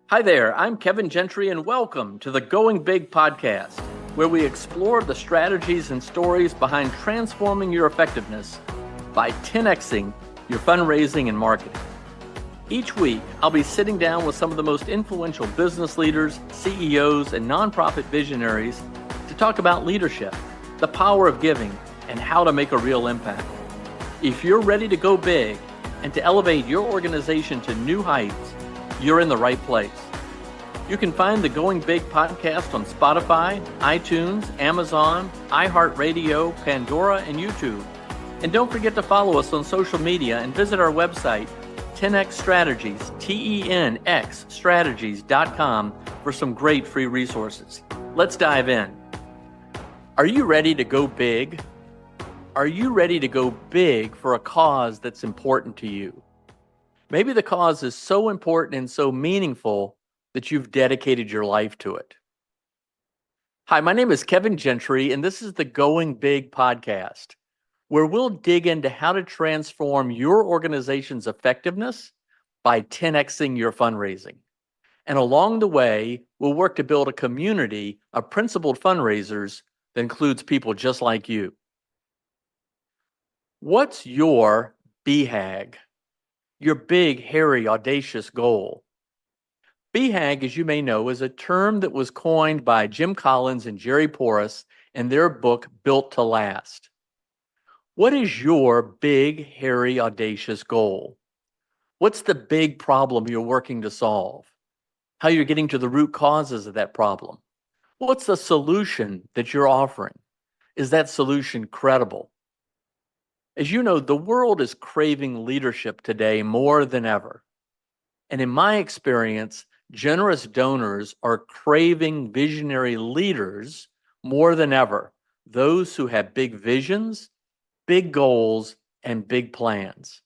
Hi there, I'm Kevin Gentry, and welcome to the Going Big podcast, where we explore the strategies and stories behind transforming your effectiveness by 10xing your fundraising and marketing. Each week, I'll be sitting down with some of the most influential business leaders, CEOs, and nonprofit visionaries to talk about leadership, the power of giving, and how to make a real impact. If you're ready to go big and to elevate your organization to new heights, you're in the right place. You can find the Going Big podcast on Spotify, iTunes, Amazon, iHeartRadio, Pandora, and YouTube. And don't forget to follow us on social media and visit our website, 10x Strategies, TENX Strategies.com for some great free resources. Let's dive in. Are you ready to go big? Are you ready to go big for a cause that's important to you? Maybe the cause is so important and so meaningful that you've dedicated your life to it. Hi, my name is Kevin Gentry, and this is the Going Big podcast, where we'll dig into how to transform your organization's effectiveness by 10xing your fundraising. And along the way, we'll work to build a community of principled fundraisers that includes people just like you. What's your BHAG? Your big, hairy, audacious goal? BHAG, as you may know, is a term that was coined by Jim Collins and Jerry Porras in their book, Built to Last. What is your big, hairy, audacious goal? What's the big problem you're working to solve? How you're getting to the root causes of that problem? What's the solution that you're offering? Is that solution credible? As you know, the world is craving leadership today more than ever. And in my experience, generous donors are craving visionary leaders more than ever, those who have big visions, big goals, and big plans.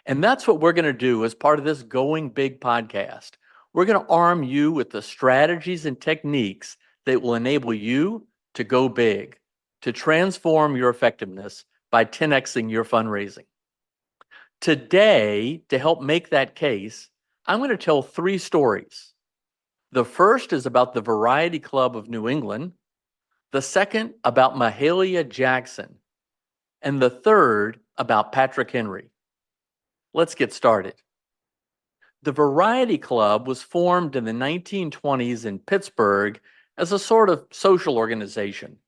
And that's what we're going to do as part of this Going Big podcast. We're going to arm you with the strategies and techniques that will enable you to go big, to transform your effectiveness by 10xing your fundraising. Today, to help make that case, I'm going to tell three stories. The first is about the Variety Club of New England, the second about Mahalia Jackson, and the third about Patrick Henry. Let's get started. The Variety Club was formed in the 1920s in Pittsburgh as a sort of social organization.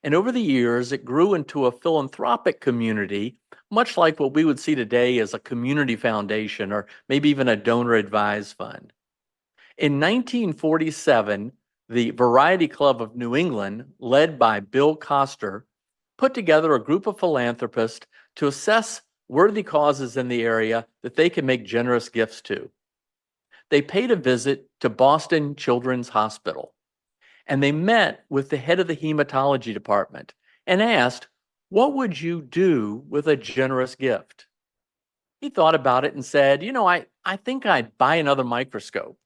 And over the years, it grew into a philanthropic community, much like what we would see today as a community foundation or maybe even a donor-advised fund. In 1947, the Variety Club of New England, led by Bill Coster, put together a group of philanthropists to assess worthy causes in the area that they could make generous gifts to. They paid a visit to Boston Children's Hospital, and they met with the head of the hematology department and asked, "What would you do with a generous gift?" He thought about it and said, I think I'd buy another microscope.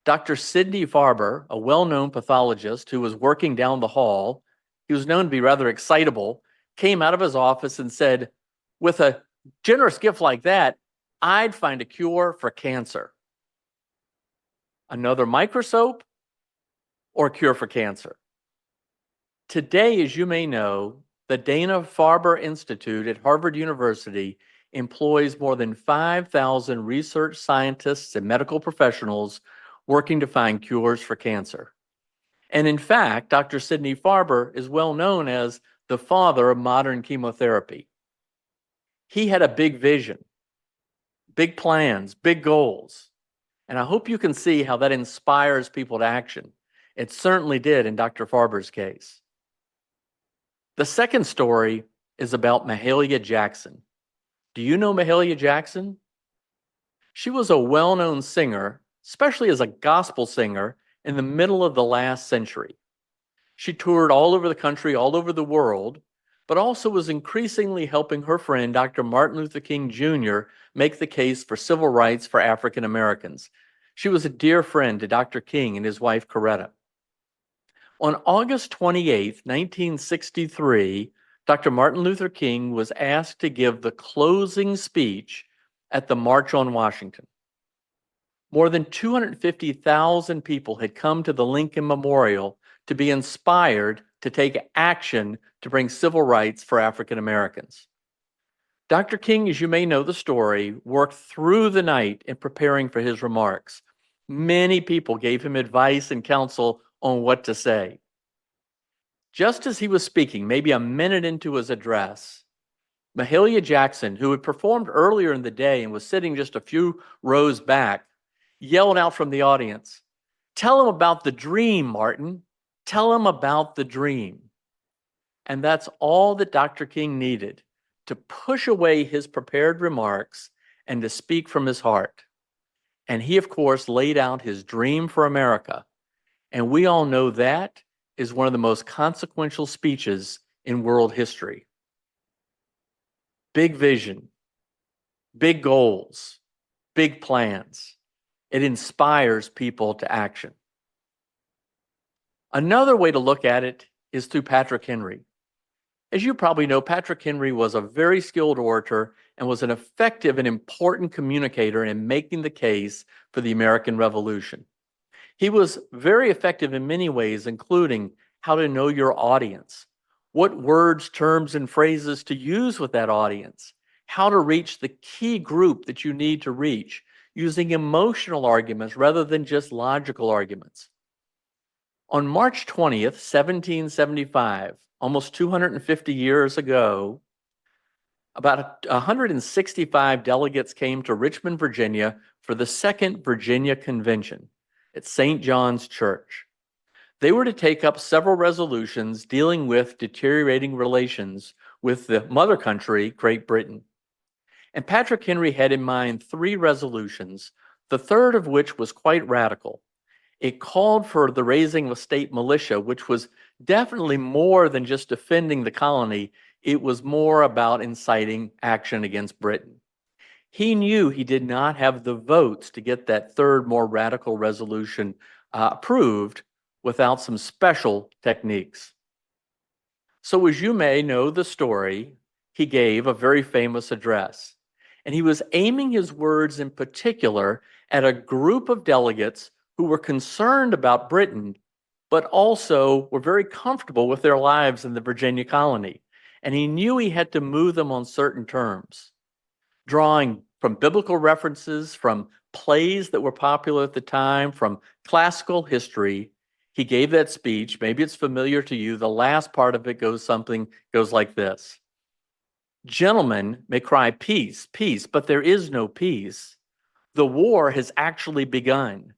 Dr. Sidney Farber, a well-known pathologist who was working down the hall, he was known to be rather excitable, came out of his office and said, "With a generous gift like that, I'd find a cure for cancer." Another microscope or a cure for cancer? Today, as you may know, the Dana-Farber Institute at Harvard University employs more than 5,000 research scientists and medical professionals working to find cures for cancer. And in fact, Dr. Sidney Farber is well known as the father of modern chemotherapy. He had a big vision, big plans, big goals. And I hope you can see how that inspires people to action. It certainly did in Dr. Farber's case. The second story is about Mahalia Jackson. Do you know Mahalia Jackson? She was a well-known singer, especially as a gospel singer, in the middle of the last century. She toured all over the country, all over the world, but also was increasingly helping her friend, Dr. Martin Luther King Jr., make the case for civil rights for African Americans. She was a dear friend to Dr. King and his wife, Coretta. On August 28, 1963, Dr. Martin Luther King was asked to give the closing speech at the March on Washington. More than 250,000 people had come to the Lincoln Memorial to be inspired to take action to bring civil rights for African Americans. Dr. King, as you may know the story, worked through the night in preparing for his remarks. Many people gave him advice and counsel on what to say. Just as he was speaking, maybe a minute into his address, Mahalia Jackson, who had performed earlier in the day and was sitting just a few rows back, yelled out from the audience, "Tell him about the dream, Martin. Tell him about the dream." And that's all that Dr. King needed to push away his prepared remarks and to speak from his heart. And he, of course, laid out his dream for America. And we all know that is one of the most consequential speeches in world history. Big vision, big goals, big plans. It inspires people to action. Another way to look at it is through Patrick Henry. As you probably know, Patrick Henry was a very skilled orator and was an effective and important communicator in making the case for the American Revolution. He was very effective in many ways, including how to know your audience, what words, terms, and phrases to use with that audience, how to reach the key group that you need to reach, using emotional arguments rather than just logical arguments. On March 20th, 1775, almost 250 years ago, about 165 delegates came to Richmond, Virginia for the Second Virginia Convention at St. John's Church. They were to take up several resolutions dealing with deteriorating relations with the mother country, Great Britain. And Patrick Henry had in mind 3 resolutions, the third of which was quite radical. It called for the raising of a state militia, which was definitely more than just defending the colony. It was more about inciting action against Britain. He knew he did not have the votes to get that third, more radical resolution approved without some special techniques. So, as you may know the story, he gave a very famous address. And he was aiming his words in particular at a group of delegates who were concerned about Britain, but also were very comfortable with their lives in the Virginia colony. And he knew he had to move them on certain terms, drawing from biblical references, from plays that were popular at the time, from classical history. He gave that speech. Maybe it's familiar to you. The last part of it goes like this. Gentlemen may cry peace, peace, but there is no peace. The war has actually begun.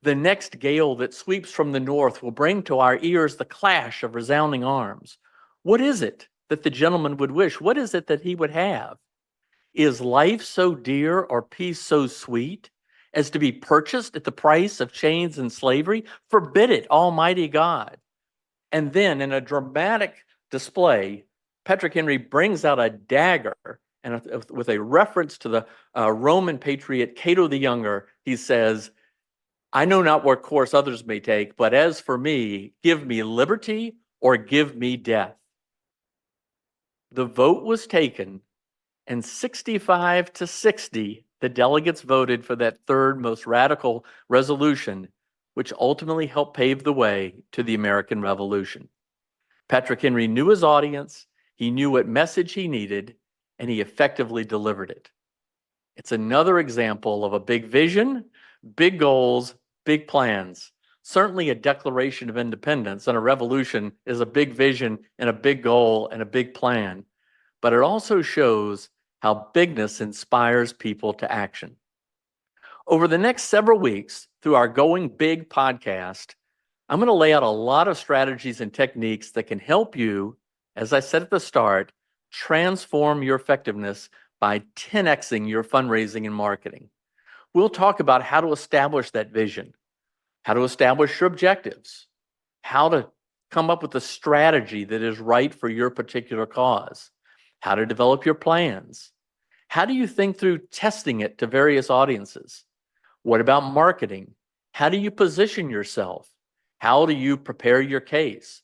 The next gale that sweeps from the north will bring to our ears the clash of resounding arms. What is it that the gentleman would wish? What is it that he would have? Is life so dear or peace so sweet as to be purchased at the price of chains and slavery? Forbid it, Almighty God. And then in a dramatic display, Patrick Henry brings out a dagger, and with a reference to the Roman patriot Cato the Younger, he says, "I know not what course others may take, but as for me, give me liberty or give me death." The vote was taken, and 65 to 60, the delegates voted for that third most radical resolution, which ultimately helped pave the way to the American Revolution. Patrick Henry knew his audience, he knew what message he needed, and he effectively delivered it. It's another example of a big vision, big goals, big plans. Certainly a Declaration of Independence and a revolution is a big vision and a big goal and a big plan. But it also shows how bigness inspires people to action. Over the next several weeks, through our Going Big podcast, I'm going to lay out a lot of strategies and techniques that can help you, as I said at the start, transform your effectiveness by 10xing your fundraising and marketing. We'll talk about how to establish that vision, how to establish your objectives, how to come up with a strategy that is right for your particular cause, how to develop your plans. How do you think through testing it to various audiences? What about marketing? How do you position yourself? How do you prepare your case?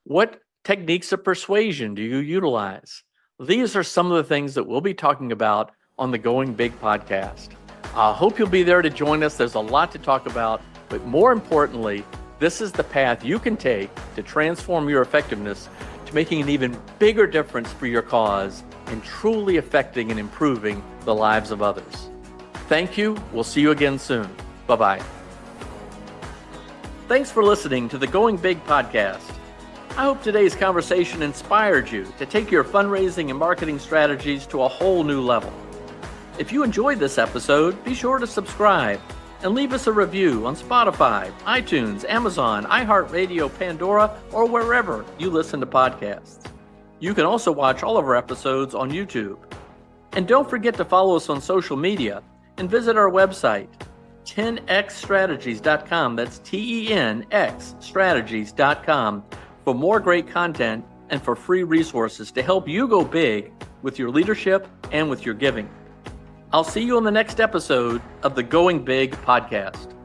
What techniques of persuasion do you utilize? These are some of the things that we'll be talking about on the Going Big podcast. I hope you'll be there to join us. There's a lot to talk about, but more importantly, this is the path you can take to transform your effectiveness to making an even bigger difference for your cause and truly affecting and improving the lives of others. Thank you. We'll see you again soon. Bye-bye. Thanks for listening to the Going Big podcast. I hope today's conversation inspired you to take your fundraising and marketing strategies to a whole new level. If you enjoyed this episode, be sure to subscribe and leave us a review on Spotify, iTunes, Amazon, iHeartRadio, Pandora, or wherever you listen to podcasts. You can also watch all of our episodes on YouTube. And don't forget to follow us on social media and visit our website, 10xstrategies.com. That's TENXstrategies.com for more great content and for free resources to help you go big with your leadership and with your giving. I'll see you on the next episode of the Going Big podcast.